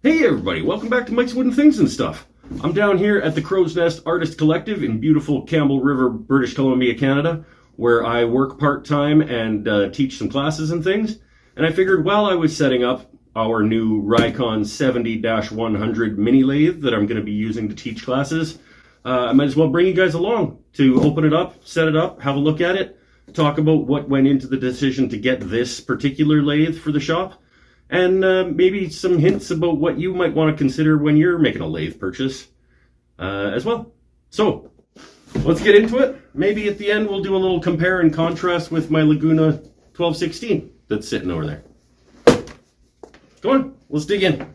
Hey everybody, welcome back to Mike's Wooden Things and Stuff. I'm down here at the Crow's Nest Artist Collective in beautiful Campbell River, British Columbia, Canada, where I work part-time and teach some classes and things. And I figured while I was setting up our new RIKON 70-100 mini lathe that I'm going to be using to teach classes, I might as well bring you guys along to open it up, set it up, have a look at it, talk about what went into the decision to get this particular lathe for the shop, and maybe some hints about what you might want to consider when you're making a lathe purchase as well. So, let's get into it. Maybe at the end we'll do a little compare and contrast with my Laguna 1216 that's sitting over there. Come on, let's dig in.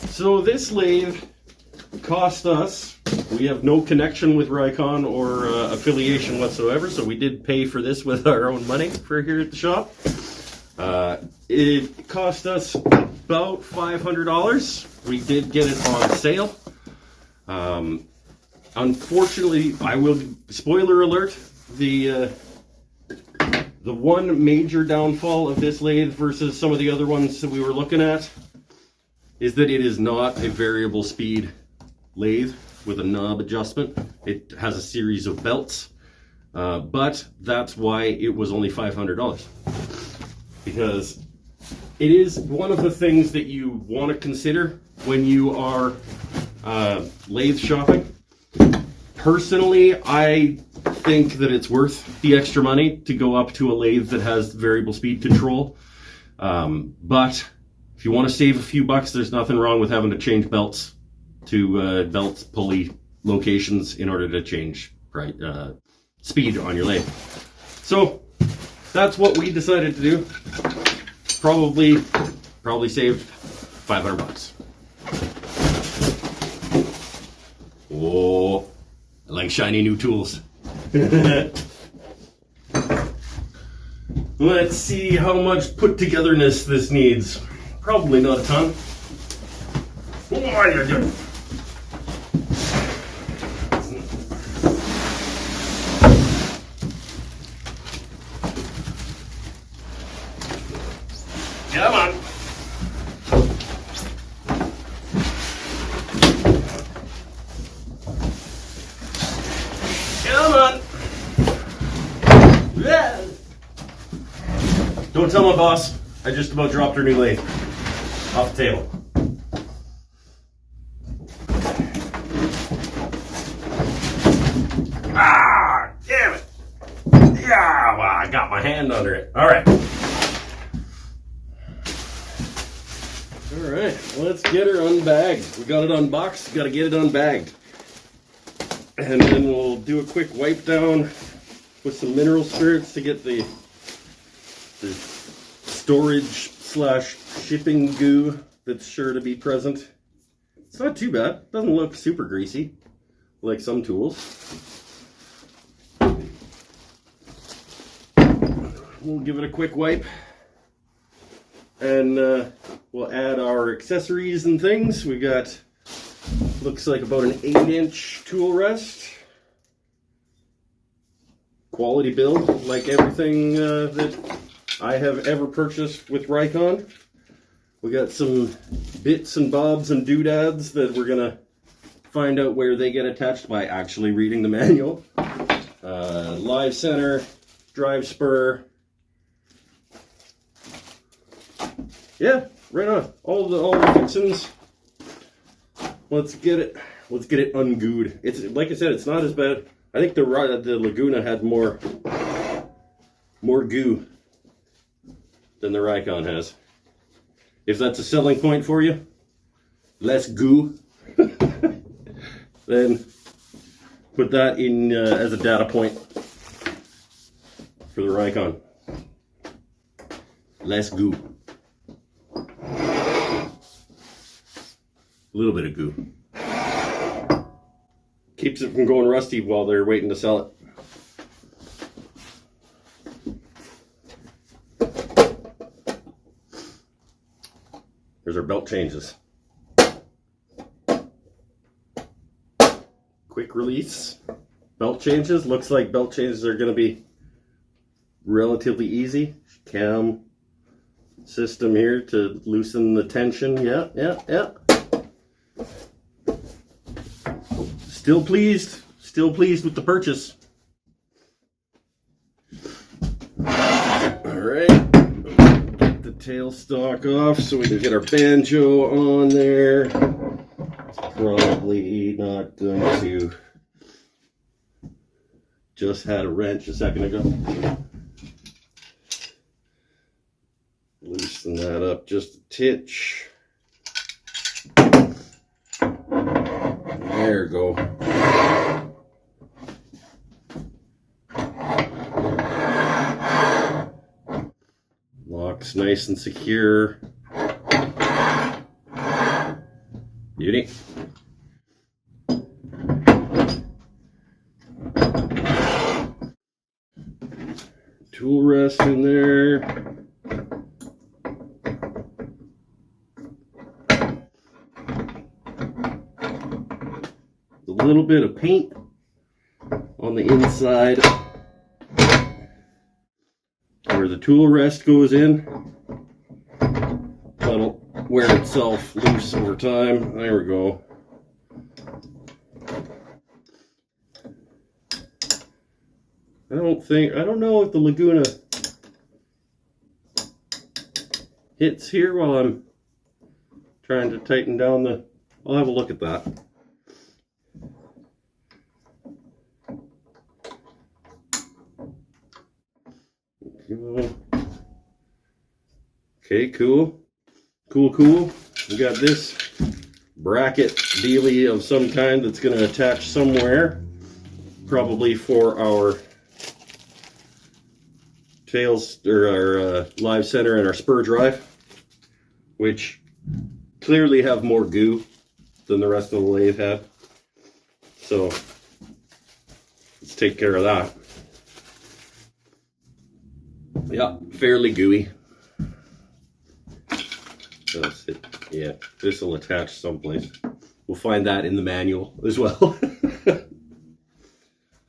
So this lathe cost us, we have no connection with RIKON or affiliation whatsoever, so we did pay for this with our own money for here at the shop. It cost us about $500. We did get it on sale. Unfortunately, I will, spoiler alert, the one major downfall of this lathe versus some of the other ones that we were looking at is that it is not a variable speed lathe with a knob adjustment. It has a series of belts, but that's why it was only $500. Because it is one of the things that you want to consider when you are lathe shopping. Personally, I think that it's worth the extra money to go up to a lathe that has variable speed control. But if you want to save a few bucks, there's nothing wrong with having to change belts to belt pulley locations in order to change speed on your lathe. So that's what we decided to do. Probably saved 500 bucks. Oh, I like shiny new tools. Let's see how much put togetherness this needs. Probably not a ton. What are you doing? Come on. Come on. Yeah. Don't tell my boss. I just about dropped her new lathe off the table. Ah, damn it. Yeah, well, I got my hand under it. All right. All right, let's get her unbagged. We got it unboxed, got to get it unbagged. And then we'll do a quick wipe down with some mineral spirits to get the storage / shipping goo that's sure to be present. It's not too bad. Doesn't look super greasy like some tools. We'll give it a quick wipe and we'll add our accessories and things. We got, looks like about an 8-inch tool rest. Quality build like everything that I have ever purchased with RIKON. We got some bits and bobs and doodads that we're gonna find out where they get attached by actually reading the manual. Live center, drive spur. Yeah, right on. All the fixings. Let's get it ungooed. It's like I said, it's not as bad. I think the Laguna had more goo than the RIKON has. If that's a selling point for you, less goo, then put that in as a data point for the RIKON. Less goo. A little bit of goo. Keeps it from going rusty while they're waiting to sell it. There's our belt changes. Quick release belt changes. Looks like belt changes are going to be relatively easy. Cam system here to loosen the tension. Yeah. Still pleased with the purchase. All right, get the tailstock off so we can get our banjo on there. It's probably not going to. Just had a wrench a second ago. Loosen that up just a titch. There we go. Locks nice and secure. Beauty. Tool rest in there. A little bit of paint on the inside where the tool rest goes in. That'll wear itself loose over time. There we go. I don't know if the Laguna hits here while I'm trying to tighten down the, I'll have a look at that. Okay, cool. We got this bracket dealie of some kind that's going to attach somewhere, probably for our tails or our live center and our spur drive, which clearly have more goo than the rest of the lathe had. So let's take care of that. Yeah, fairly gooey. Yeah, this will attach someplace. We'll find that in the manual as well.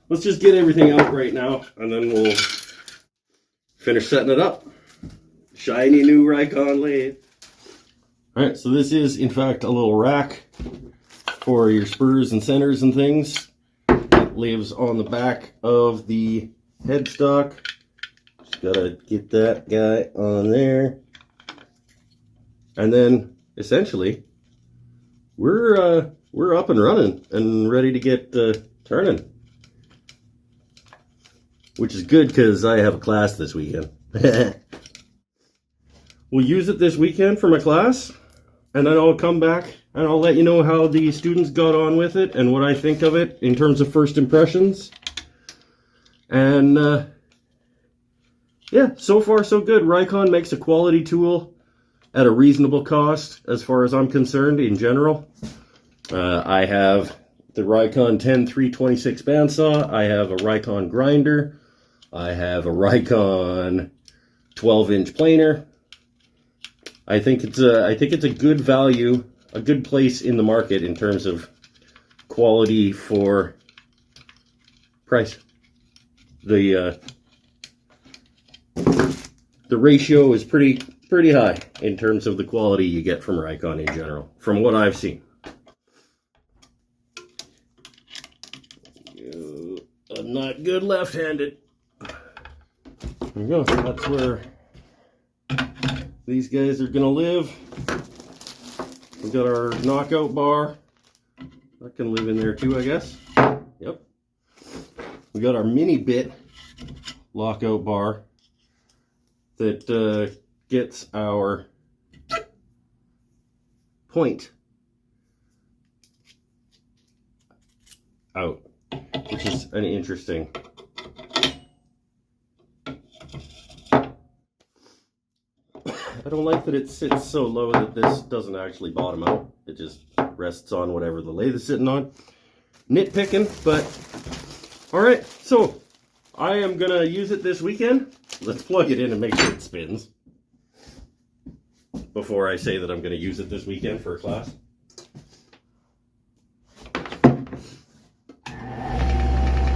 Let's just get everything out right now, and then we'll finish setting it up. Shiny new RIKON lathe. Alright, so this is in fact a little rack for your spurs and centers and things. It lives on the back of the headstock. Just gotta get that guy on there. And then essentially we're up and running and ready to get turning. Which is good because I have a class this weekend. We'll use it this weekend for my class, and then I'll come back and I'll let you know how the students got on with it and what I think of it in terms of first impressions. And yeah, so far so good. RIKON makes a quality tool at a reasonable cost as far as I'm concerned in general. I have the RIKON 10-326 bandsaw. I have a RIKON grinder. I have a RIKON 12-inch planer. I think it's a good value, a good place in the market in terms of quality for price. The ratio is pretty high in terms of the quality you get from RIKON in general, from what I've seen. I'm not good left-handed. There we go. That's where these guys are gonna live. We've got our knockout bar. That can live in there too, I guess. Yep. We got our mini bit lockout bar that gets our point out, which is an interesting. I don't like that it sits so low that this doesn't actually bottom out. It just rests on whatever the lathe is sitting on. Nitpicking, but all right. So I am gonna use it this weekend. Let's plug it in and make sure it spins. before I say that I'm going to use it this weekend for a class.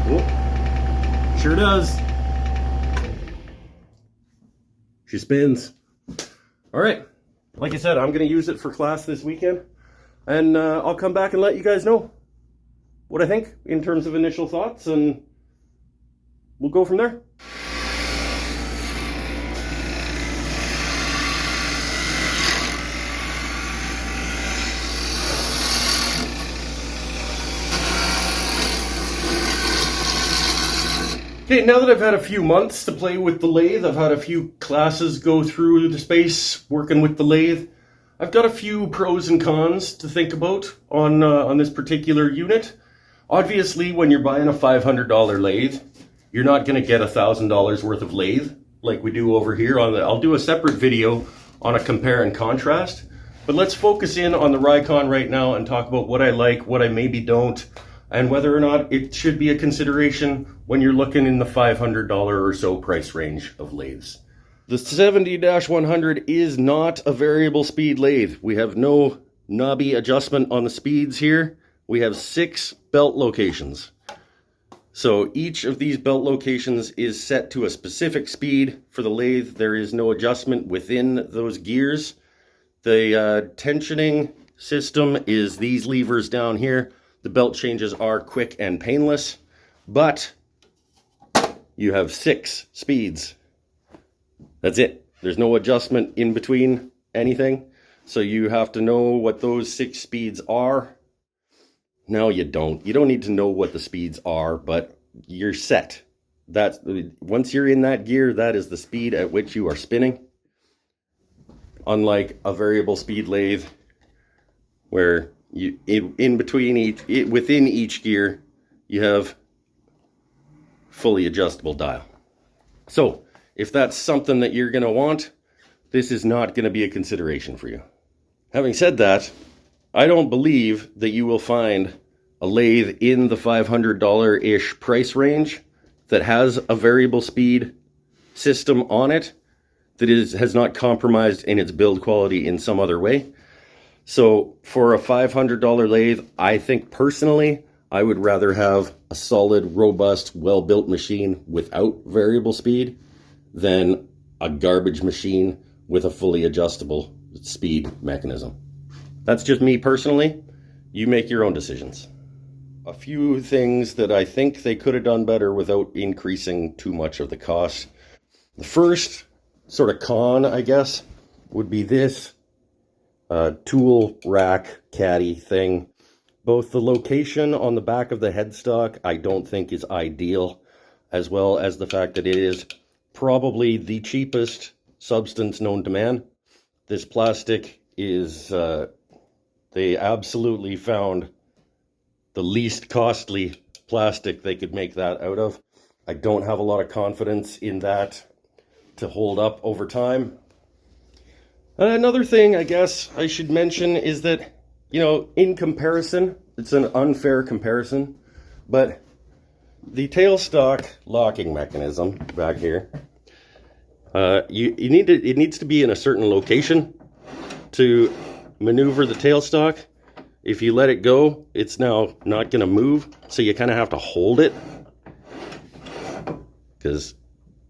Oh, sure does. She spins. All right. Like I said, I'm going to use it for class this weekend. And I'll come back and let you guys know what I think in terms of initial thoughts. And we'll go from there. Okay, now that I've had a few months to play with the lathe, I've had a few classes go through the space working with the lathe. I've got a few pros and cons to think about on this particular unit. Obviously, when you're buying a $500 lathe, you're not going to get $1,000 worth of lathe like we do over here. I'll do a separate video on a compare and contrast. But let's focus in on the RIKON right now and talk about what I like, what I maybe don't, and whether or not it should be a consideration when you're looking in the $500 or so price range of lathes. The 70-100 is not a variable speed lathe. We have no knobby adjustment on the speeds here. We have 6 belt locations. So each of these belt locations is set to a specific speed for the lathe. There is no adjustment within those gears. The tensioning system is these levers down here. The belt changes are quick and painless, but you have 6 speeds. That's it. There's no adjustment in between anything. So you have to know what those 6 speeds are. No, you don't. You don't need to know what the speeds are, but you're set. Once you're in that gear, that is the speed at which you are spinning. Unlike a variable speed lathe, where within each gear, you have fully adjustable dial. So if that's something that you're going to want, this is not going to be a consideration for you. Having said that, I don't believe that you will find a lathe in the $500-ish price range that has a variable speed system on it that has not compromised in its build quality in some other way. So for a $500 lathe, I think personally, I would rather have a solid, robust, well-built machine without variable speed than a garbage machine with a fully adjustable speed mechanism. That's just me personally. You make your own decisions. A few things that I think they could have done better without increasing too much of the cost. The first sort of con, I guess, would be this tool rack caddy thing. Both the location on the back of the headstock I don't think is ideal, as well as the fact that it is probably the cheapest substance known to man. This plastic is, they absolutely found the least costly plastic they could make that out of. I don't have a lot of confidence in that to hold up over time. Another thing I guess I should mention is that, in comparison, it's an unfair comparison, but the tailstock locking mechanism back here, it needs to be in a certain location to maneuver the tailstock. If you let it go, it's now not going to move, so you kind of have to hold it, because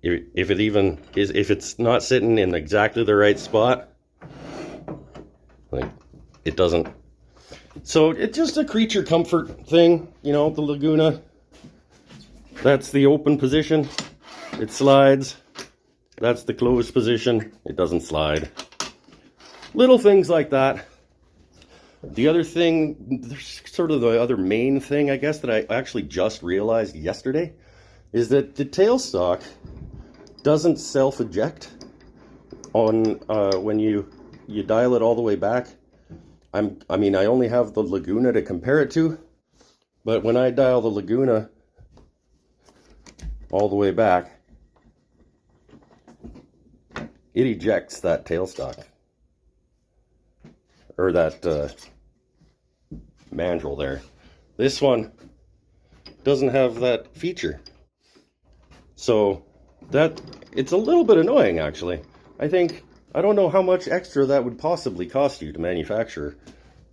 if it's not sitting in exactly the right spot, like, it doesn't. So it's just a creature comfort thing, the Laguna. That's the open position. It slides. That's the closed position. It doesn't slide. Little things like that. The other thing, sort of the other main thing, I guess, that I actually just realized yesterday is that the tailstock doesn't self-eject on when you dial it all the way back. I only have the Laguna to compare it to, but when I dial the Laguna all the way back, it ejects that tailstock, or that mandrel there. This one doesn't have that feature, so it's a little bit annoying, actually. I think I don't know how much extra that would possibly cost you to manufacture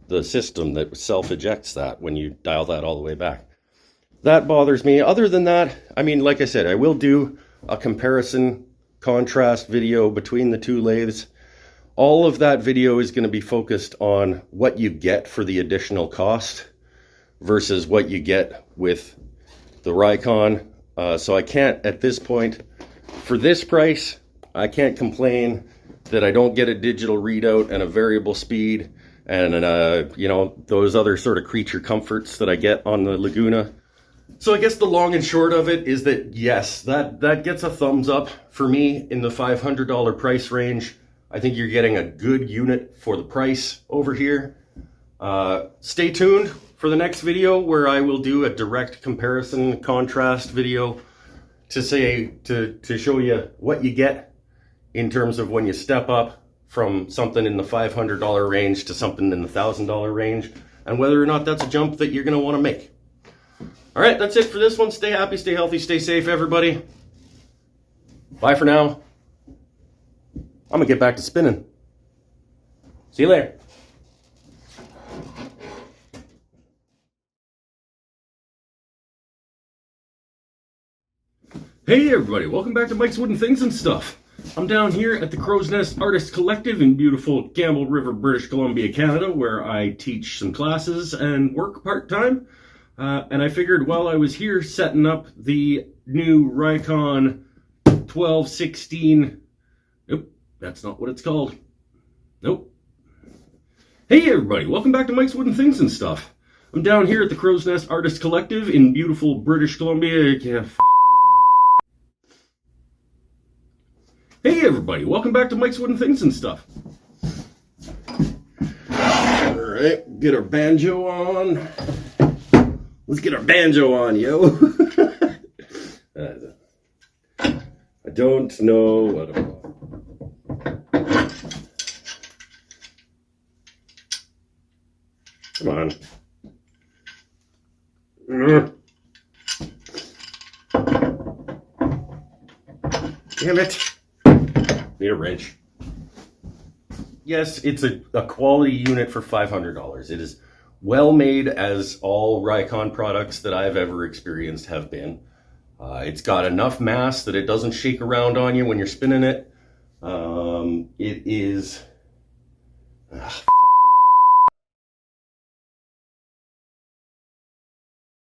the system that self-ejects that when you dial that all the way back. That bothers me. Other than that, I mean, like I said, I will do a comparison contrast video between the two lathes. All of that video is going to be focused on what you get for the additional cost versus what you get with the RIKON. So I can't, at this point, for this price, I can't complain that I don't get a digital readout and a variable speed and you know, those other sort of creature comforts that I get on the Laguna. So I guess the long and short of it is that, yes, that gets a thumbs up for me in the $500 price range. I think you're getting a good unit for the price over here. Stay tuned for the next video where I will do a direct comparison contrast video to show you what you get in terms of when you step up from something in the $500 range to something in the $1,000 range, and whether or not that's a jump that you're going to want to make. All right, that's it for this one. Stay happy, stay healthy, stay safe, everybody. Bye for now. I'm going to get back to spinning. See you later. Hey everybody, welcome back to Mike's Wooden Things and Stuff. I'm down here at the Crow's Nest Artist Collective in beautiful Gamble River, British Columbia, Canada, where I teach some classes and work part-time. And I figured while I was here setting up the new RIKON 1216... Nope, that's not what it's called. Nope. Hey everybody, welcome back to Mike's Wooden Things and Stuff. I'm down here at the Crow's Nest Artist Collective in beautiful British Columbia... Hey everybody, welcome back to Mike's Wooden Things and Stuff. Alright, get our banjo on. Let's get our banjo on, yo. I don't know what I'm on. Come on. Damn it. Need a wrench. Yes, it's a quality unit for $500. It is well made, as all RIKON products that I've ever experienced have been. It's got enough mass that it doesn't shake around on you when you're spinning it. It is...